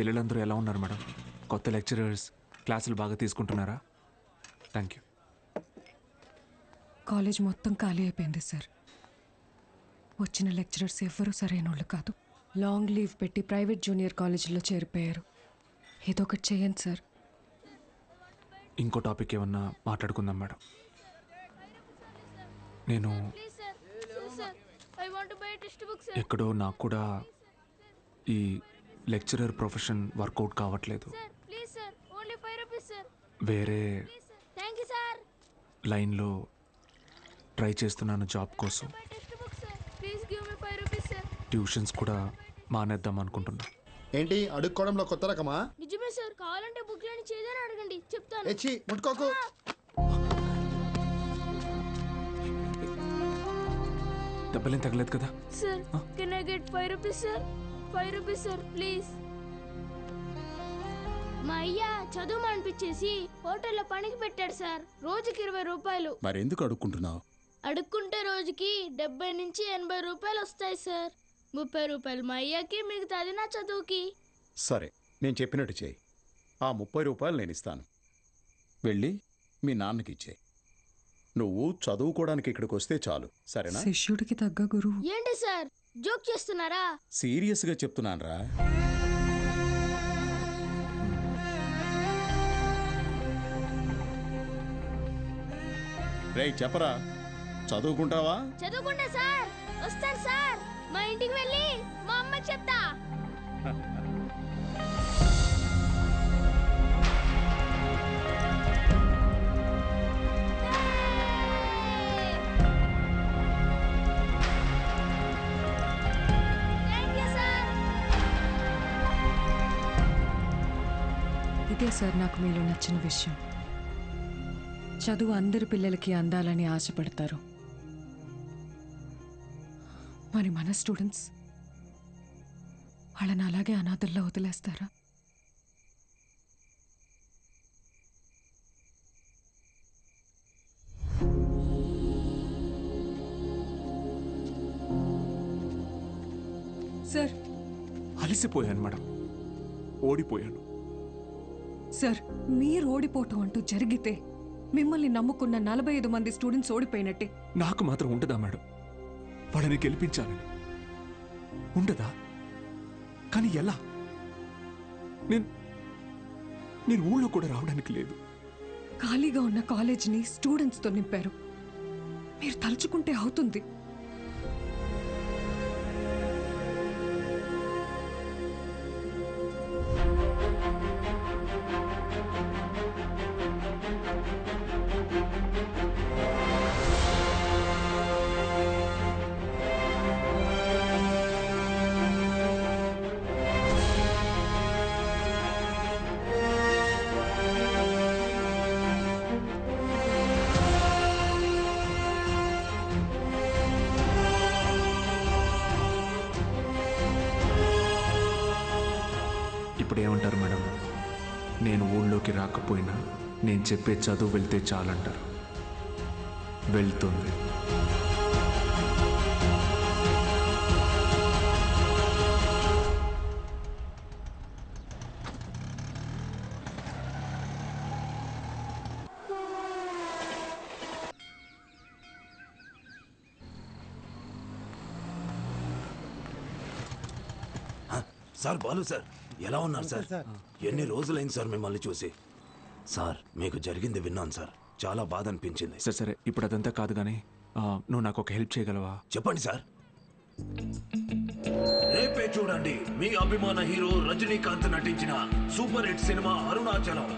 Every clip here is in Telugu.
పిల్లలందరూ ఎలా ఉన్నారు మేడం? కొత్త లెక్చరర్స్ క్లాసులు బాగా తీసుకుంటున్నారా? Thank you. కాలేజ్ మొత్తం ఖాళీ అయిపోయింది సార్. వచ్చిన లెక్చరర్స్ ఎవ్వరూ సరైన వాళ్ళు కాదు. లాంగ్ లీవ్ పెట్టి ప్రైవేట్ జూనియర్ కాలేజీలో చేరిపోయారు. ఏదో ఒకటి చేయండి సార్. ఇంకో టాపిక్ ఏమన్నా మాట్లాడుకుందాం మేడం. నేను ఎక్కడో నాకు కూడా ఈ లెక్చరర్ ప్రొఫెషన్ వర్కౌట్ కావట్లేదు. వేరే లైన్లో ట్రై చేస్తున్నాను జాబ్ కోసం. ట్యూషన్స్ కూడా మానేద్దాం అనుకుంటున్నా. ఏంటి అడుక్కోవడంలో కొత్త రకమా? నిజమే సార్, కావాలంటే బుక్ లేని చేదని అడగండి, చెప్తాను. ఎచ్చి ముట్టుకోకు. దెబ్బలేం తగలేదు కదా? Sir can I get 5 rupees sir? 5 rupees sir please. మా అయ్య చదువు అనిపించేసి హోటల్లో పనికి పెట్టాడు సార్. రోజుకి 20 రూపాయలు. మరి ఎందుకు అడుక్కుంటున్నావు? అడుక్కుంటే రోజుకి 70 నుంచి 80 రూపాయలు వస్తాయి సార్. 30 రూపాయలు మా అయ్యకి, మిగతాది నా చదువుకి. సరే, నేను చెప్పినట్టు చేయి. ఆ 30 రూపాయలు నేను ఇస్తాను. వెళ్ళి మీ నాన్నకి ఇచ్చే. నువ్వు చదువుకోవడానికి ఇక్కడికి వస్తే చాలు, సరేనా? శిష్యుడికి తగ్గ గురువు. ఏంటి సార్ జోక్ చేస్తున్నారా? సీరియస్గా చెప్తున్నానురా. రేయ్ చెప్పరా, చదువుకుంటావా? చదువుకుంటా సార్. వస్తాను సార్. మా ఇంటికి వెళ్ళి మా అమ్మకి చెప్తా. ఇదే సార్ నాకు మీలో నచ్చిన విషయం. చదువు అందరి పిల్లలకి అందాలని ఆశపడతారు. మరి మన స్టూడెంట్స్ వాళ్ళని అలాగే అనాథల్లో వదిలేస్తారా? సార్ అలసిపోయాను మేడం, ఓడిపోయాను. సార్ మీరు ఓడిపోవటం అంటూ జరిగితే మిమ్మల్ని నమ్ముకున్న 45 మంది స్టూడెంట్స్ ఓడిపోయినట్టే. నాకు మాత్రం ఉండదా మేడం? వాళ్ళని గెలిపించాలని ఉండదా? కానీ ఎలా? నేను ఊళ్ళో కూడా రావడానికి లేదు. ఖాళీగా ఉన్న కాలేజీని స్టూడెంట్స్తో నింపారు. మీరు తలుచుకుంటే అవుతుంది. ఇప్పుడు ఏమంటారు మేడం? నేను ఊళ్ళోకి రాకపోయినా నేను చెప్పే చదువు వెళ్తే చాలంటారు. వెళ్తుంది. సార్ బాలు సార్, ఎలా ఉన్నారు సార్? ఎన్ని రోజులైంది సార్ మిమ్మల్ని చూసి. సార్ మీకు జరిగింది విన్నాను సార్, చాలా బాధ అనిపించింది. సరే సరే, ఇప్పుడు అదంతా కాదు కానీ నువ్వు నాకు ఒక హెల్ప్ చేయగలవా? చెప్పండి సార్. రేపే చూడండి మీ అభిమాన హీరో రజనీకాంత్ నటించిన సూపర్ హిట్ సినిమా అరుణాచలం.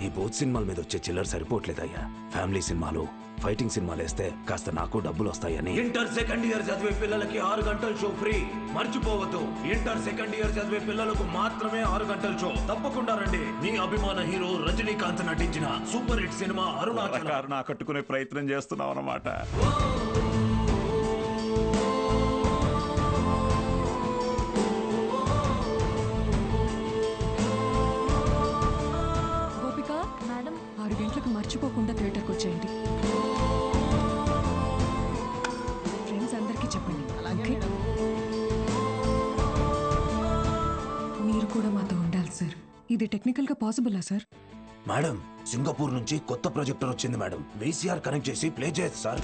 ఈ బోత్ సినిమాల మీద వచ్చే చిల్లర సరిపోవట్లేదయ్యా. ఫ్యామిలీ సినిమాలు, ఫైటింగ్ సినిమాలు వేస్తే కాస్త నాకు డబ్బులు వస్తాయని. ఇంటర్ సెకండ్ ఇయర్ చదివే పిల్లలకి 6 గంటల షో ఫ్రీ. మర్చిపోవద్దు, ఇంటర్ సెకండ్ ఇయర్ చదివే పిల్లలకు మాత్రమే 6 గంటల షో. తప్పకుండా రండి. మీ అభిమాన హీరో రజనీకాంత్ నటించిన సూపర్ హిట్ సినిమా అరుణాచలం. కట్టుకునే ప్రయత్నం చేస్తున్నావు అన్నమాట. గోపిక మేడం, 6 గంటలకు మర్చిపోకుండా థియేటర్కి వచ్చేయండి. ఫ్రెండ్స్ అందరికీ చెప్పండి. ఓకే? మీరు కూడా మాతో ఉండాలి లేదు సార్. ఇది టెక్నికల్గా పాసిబులా సార్? మేడం, సింగపూర్ నుంచి కొత్త ప్రొజెక్టర్ వచ్చింది మేడం. వీసీఆర్ కనెక్ట్ చేసి ప్లే చేయొచ్చు సార్.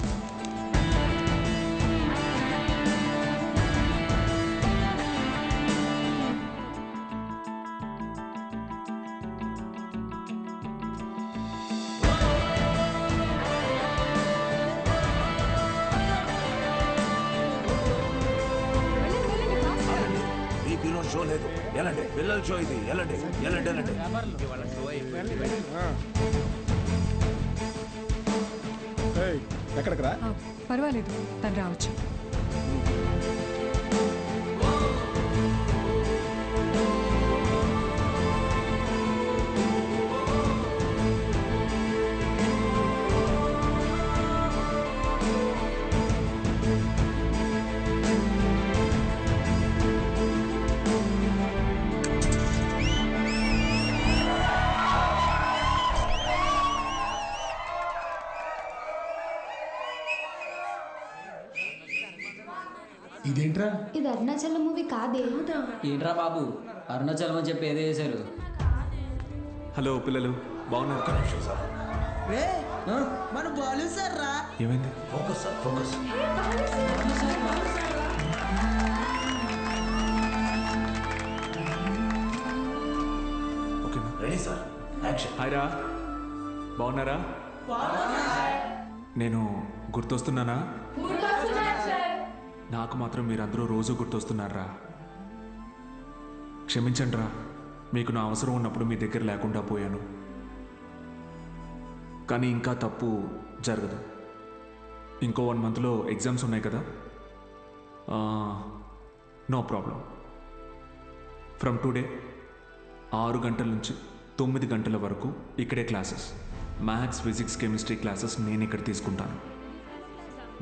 మీకు ఈరోజు షో లేదు, ఎలాంటి పిల్లల షో ఇది, ఎలాంటి ఎలాంటి ఎలాంటి. ఏయ్, ఎక్కడికి రా? పర్వాలేదు, తను రావచ్చు. ఇదేంట్రా? ఇది అరుణాచలం మూవీ కాదే. ఏంట్రా బాబు, అరుణాచలం అని చెప్పి ఏదో చేశారు. హలో పిల్లలు, బాగున్నారు? మన బాలు సార్ రా. ఏమైంది? Focus sir, focus. ఓకేనా? Ready sir, action. హాయ్ రా, బాగున్నారా? నేను గుర్తొస్తున్నానా? నాకు మాత్రం మీరందరూ రోజు గుర్తొస్తున్నారా? క్షమించండి రా, మీకు నా అవసరం ఉన్నప్పుడు మీ దగ్గర లేకుండా పోయాను. కానీ ఇంకా తప్పు జరగదు. ఇంకో 1 మంత్లో ఎగ్జామ్స్ ఉన్నాయి కదా. No problem. ఫ్రమ్ టుడే 6 గంటల నుంచి 9 గంటల వరకు ఇక్కడే classes. Maths, physics, chemistry classes నేను ఇక్కడ తీసుకుంటాను.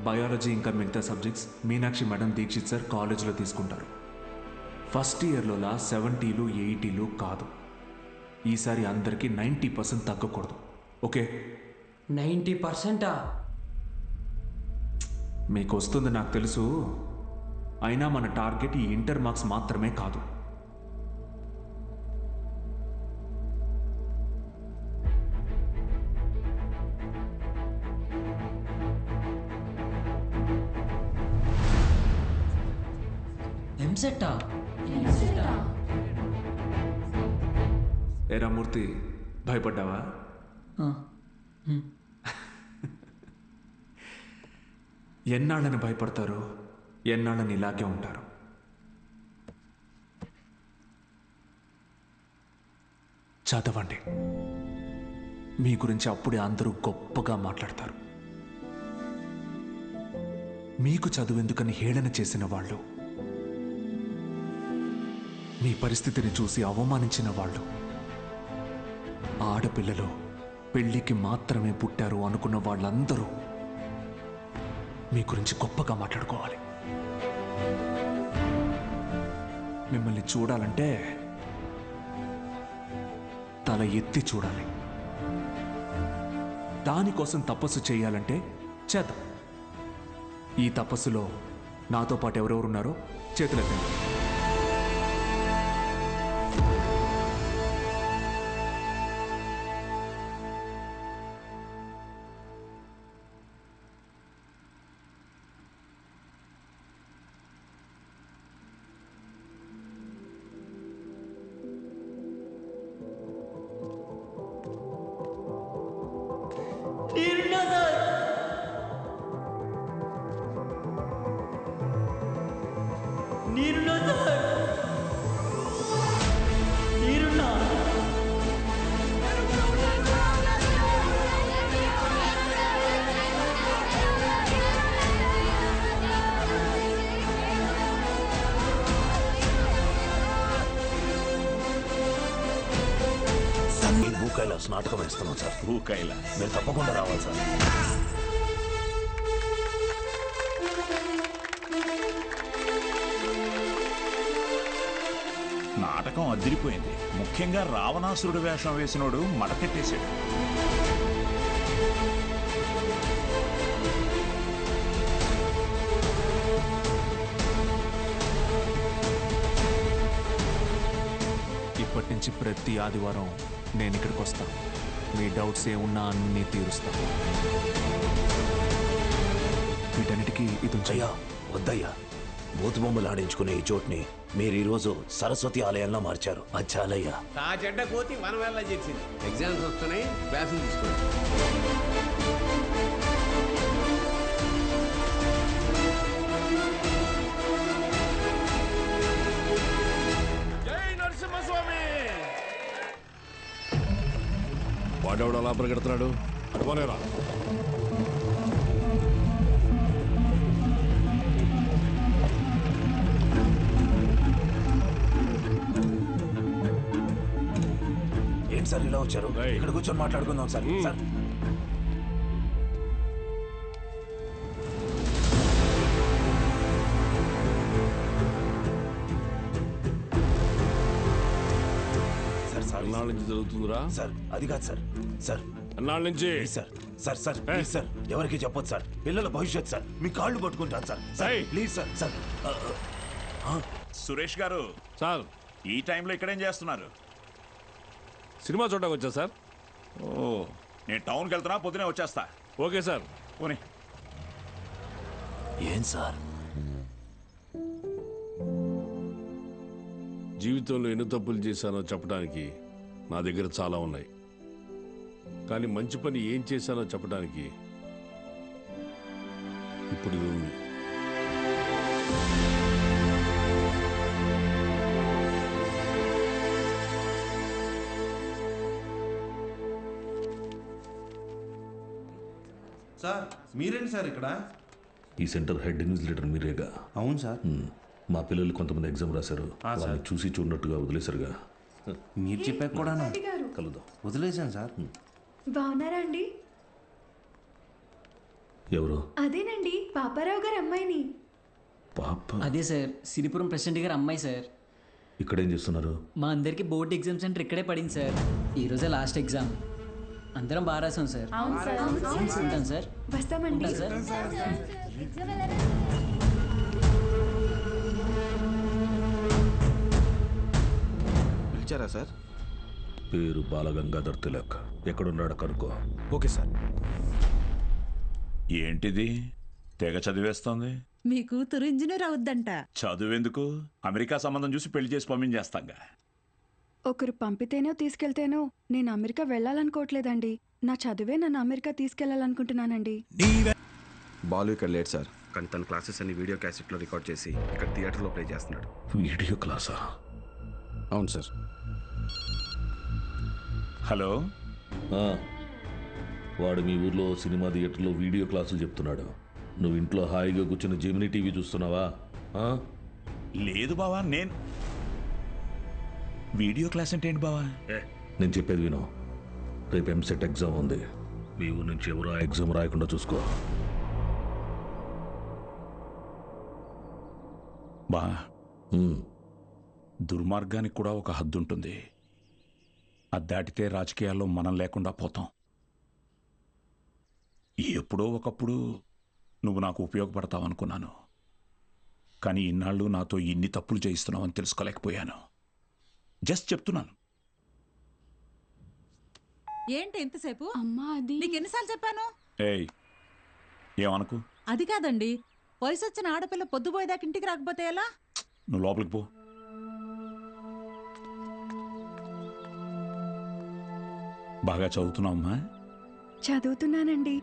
బయాలజీ ఇంకా మిగతా subjects Meenakshi madam, Dikshit sir కాలేజీలో తీసుకుంటారు. ఫస్ట్ ఇయర్లోలా 70లు 80లు కాదు. ఈసారి అందరికీ 90% తగ్గకూడదు. ఓకే? 90%? మీకు వస్తుంది నాకు తెలుసు. అయినా మన టార్గెట్ ఈ ఇంటర్ మార్క్స్ మాత్రమే కాదు. ఎంసెట్టా? ఏరా మూర్తి, భయపడ్డావా? ఎన్నాళ్ళని భయపడతారు, ఎన్నాళ్ళని ఇలాగే ఉంటారు. చదవండి. మీ గురించి అప్పుడే అందరూ గొప్పగా మాట్లాడతారు. మీకు చదువెందుకని హేళన చేసిన వాళ్ళు, మీ పరిస్థితిని చూసి అవమానించిన వాళ్ళు, ఆడపిల్లలు పెళ్లికి మాత్రమే పుట్టారు అనుకున్న వాళ్ళందరూ మీ గురించి గొప్పగా మాట్లాడుకోవాలి. మిమ్మల్ని చూడాలంటే తల ఎత్తి చూడాలి. దానికోసం తపస్సు చేయాలంటే చేద్దాం. ఈ తపస్సులో నాతో పాటు ఎవరెవరున్నారో చేతులెత్తండి. భూకైలాస్ నాటకం వేస్తున్నాం సార్. భూకైలాస్ మీరు తప్పకుండా రావాలి సార్. నాటకం అదిరిపోయింది. ముఖ్యంగా రావణాసురుడు వేషం వేసినోడు మడకెట్టేశాడు. ఇప్పటి నుంచి ప్రతి ఆదివారం నేను ఇక్కడికి వస్తాను. మీ డౌట్స్ ఏమున్నా అన్నీ తీరుస్తాను. వీటన్నిటికీ ఇది అయ్యా వద్దయ్యా, బూతు బొమ్మలు ఆడించుకునే ఈ చోటుని మీరు ఈరోజు సరస్వతి ఆలయంలో మార్చారు. అది చాలయ్యా. ఆ చెడ్డ కోతి మనం వెళ్ళ చేసింది. ఎగ్జామ్స్ వస్తున్నాయి, క్లాసులు తీసుకోండి. వాడెవడు అలా పరిగెడుతున్నాడు? అడుగునేరా. ఏంటి సార్ ఇలా వచ్చారు? ఇక్కడ కూర్చొని మాట్లాడుకుందాం సార్. సార్ ఎన్నాళ్ళ నుంచి జరుగుతుందిరా? సార్ అది కాదు సార్. సార్ ఎన్నాళ్ళ నుంచి? Sir sir sir please sir, ఎవరికి చెప్పొద్దు సార్. పిల్లల భవిష్యత్ సార్. మీ కాళ్ళు పట్టుకుంటాను sir. Sir please sir. Sir Suresh గారు సార్, ఈ టైంలో ఇక్కడేం చేస్తున్నారు? సినిమా చూడడానికి వచ్చా సార్. ఓ, నేను టౌన్కి వెళ్తున్నా, పొద్దునే వచ్చేస్తా. Okay sir. పోనీ. ఏం సార్? జీవితంలో ఎన్ని తప్పులు చేశానో చెప్పడానికి నా దగ్గర చాలా ఉన్నాయి. కానీ మంచి పని ఏం చేశానో చెప్పడానికి ఇప్పుడు ఇది ఉంది. సార్ మీరేంటి సార్ ఇక్కడ? ఈ సెంటర్ హెడ్ ఇన్విజిలేటర్ మీరేగా? అవును సార్. మా పిల్లలు కొంతమంది ఎగ్జామ్ రాశారు. వాళ్ళని చూసి చూడనట్టుగా వదిలేశారుగా. మీరు చెప్పాక కూడా కలుద్దాం. వదిలేశాను సార్. బాగున్నారా అండి? ఎవరు? అదేనండి, పాపారావు గారి అమ్మాయిని. పాప? అదే సార్, సిరిపురం ప్రెసిడెంట్ గారి అమ్మాయి సార్. ఇక్కడేం చేస్తున్నారు? మా అందరికి బోర్డు ఎగ్జామ్ సెంటర్ ఇక్కడే పడింది సార్. ఈరోజే లాస్ట్ ఎగ్జామ్. అందరం బాగా రాసాం సార్. ఉంటాం సార్. వస్తామండి సార్. పిలిచారా సార్? పేరు బాలగంగాధర్ తిలక్. ఎక్కడున్నాడు కనుక్కో. Okay sir. ఏంటిది తెగ చదివేస్తోంది? మీ కూతురు ఇంజనీర్ అవుద్దంట. చదువెందుకు? అమెరికా సంబంధం చూసి పెళ్లి చేసి పంపించేస్తాంగా. ఒకరు పంపితేనో తీసుకెళ్తేనో నేను అమెరికా వెళ్ళాలనుకోవట్లేదండి. నా చదువే నన్ను అమెరికా తీసుకెళ్లాలనుకుంటున్నానండి. బాలు ఇక్కడ లేట్ సార్, కానీ తన క్లాసెస్ అన్ని వీడియో క్యాసెట్లో రికార్డ్ చేసి ఇక్కడ థియేటర్లో ప్లే చేస్తున్నాడు. వీడియో క్లాసా? అవును సార్. హలో, వాడు మీ ఊర్లో సినిమా థియేటర్లో వీడియో క్లాసులు చెప్తున్నాడు. నువ్వు ఇంట్లో హాయిగా కూర్చుని జెమినీ టీవీ చూస్తున్నావా? లేదు బావా. నేను వీడియో క్లాస్ అంటే ఏంటి బావా? నేను చెప్పేది విను. రేపు ఎంసెట్ ఎగ్జామ్ ఉంది. మీ ఊరు నుంచి ఎవరు ఆ ఎగ్జామ్ రాయకుండా చూసుకో. బా, దుర్మార్గానికి కూడా ఒక హద్దు ఉంటుంది. అది దాటితే రాజకీయాల్లో మనం లేకుండా పోతాం. ఎప్పుడో ఒకప్పుడు నువ్వు నాకు ఉపయోగపడతావనుకున్నాను, కానీ ఇన్నాళ్ళు నాతో ఇన్ని తప్పులు చేయిస్తున్నావని తెలుసుకోలేకపోయాను. జస్ట్ చెప్తున్నాను. ఏంటి ఎంతసేపు? అమ్మా అది నీకు ఎన్నిసార్లు చెప్పాను? ఏయ్, ఏమనుకు? అది కాదండి, వయసు వచ్చిన ఆడపిల్ల పొద్దుపోయేదాకా ఇంటికి రాకపోతే ఎలా? నువ్వు లోపలికి పో. బాగా చదువుతున్నావమ్మా? చదువుతున్నానండి.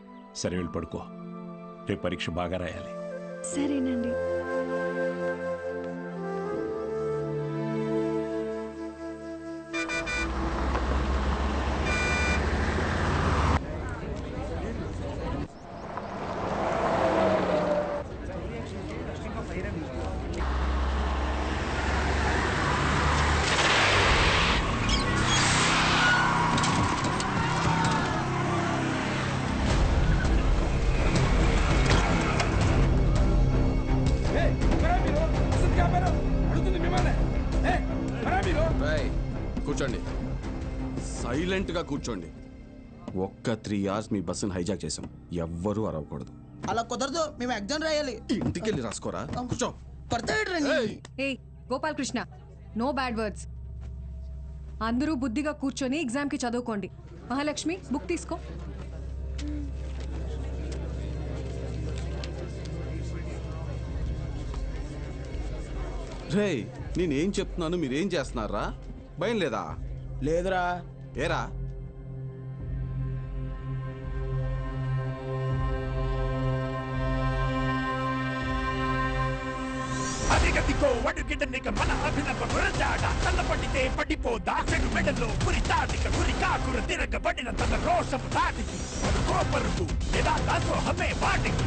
సరే, వెళ్ళి పడుకో. రేపు పరీక్ష బాగా రాయాలి. సరేనండి. కూర్చోండి, సైలెంట్గా కూర్చోండి. ఒక్క 3 hours మీ బస్సును హైజాక్ చేసాం. ఎవ్వరూ అరవకూడదు. అలా కుదరదు, మేము ఎగ్జామ్ రాయాలి. ఇంటికి వెళ్ళి రాసుకోరా. కూర్చో. ఏ Gopal Krishna, no bad words. అందరూ బుద్ధిగా కూర్చొని ఎగ్జామ్కి చదువుకోండి. మహాలక్ష్మి బుక్ తీసుకో. రే నేనేం చెప్తున్నాను మీరేం చేస్తున్నారా? భయం లేదా? లేదురా. ఏరా అదిగదిగో అడుగిడనిక మన అభినవ గురజాడ తల్లపడితే పడిపోదా చెడు మెడలో పురి తాటిక గురి కాకుర తిరగబడిన తన రోషము తాటికి కోపరుకు ఎలా దాసోహమే వాటికి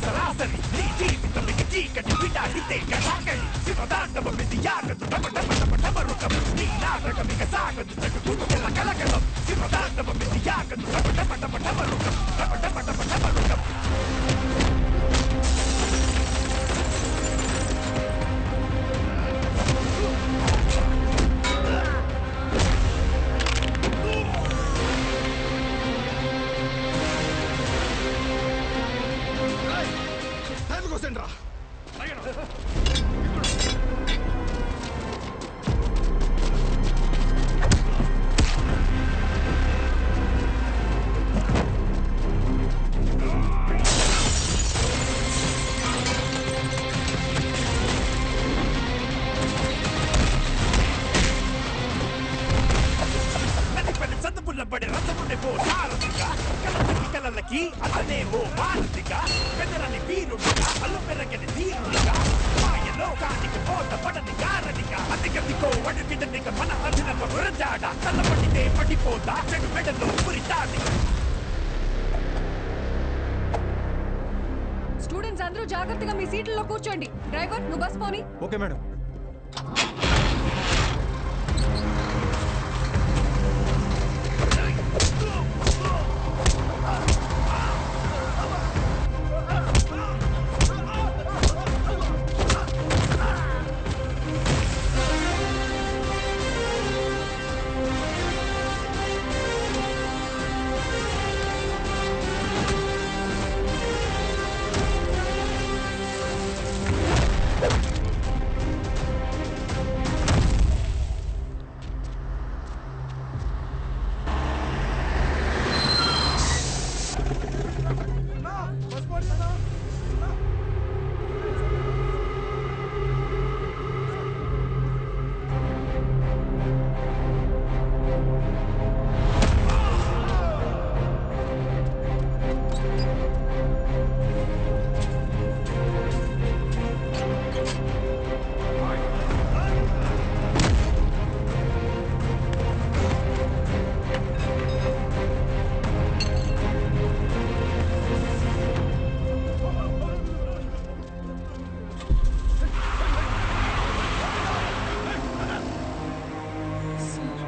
సరాసరి నీ జీవితం చీకటి విడాడితే కథాకళి శివదాండవ విధియాగదు టమటమటమరుకం నీ నాటకం ఇక సాగదు చటుకుల కలకలం శివదాండవ విధియాగదు టమటమటమరుకం టమటమటమరుకం చదువులబడి రథముని పో సారథిగా కలలకి కలలకి అతనే ఓ భారతిగా పెదరని వీరుడిగా అల్లు పెరగని ధీరుడిగా మాయలోకానికి పోత పడని గారడిగా అతిగతికో అడుగిడనిక మన అభినవ గురజాడ తల్లపడితే పడిపోదా చెడు మెడలో పురి తాటిక. స్టూడెంట్స్ అందరూ జాగ్రత్తగా మీ సీట్లలో కూర్చోండి. డ్రైవర్ నువ్వు బస్ పోని. Okay madam.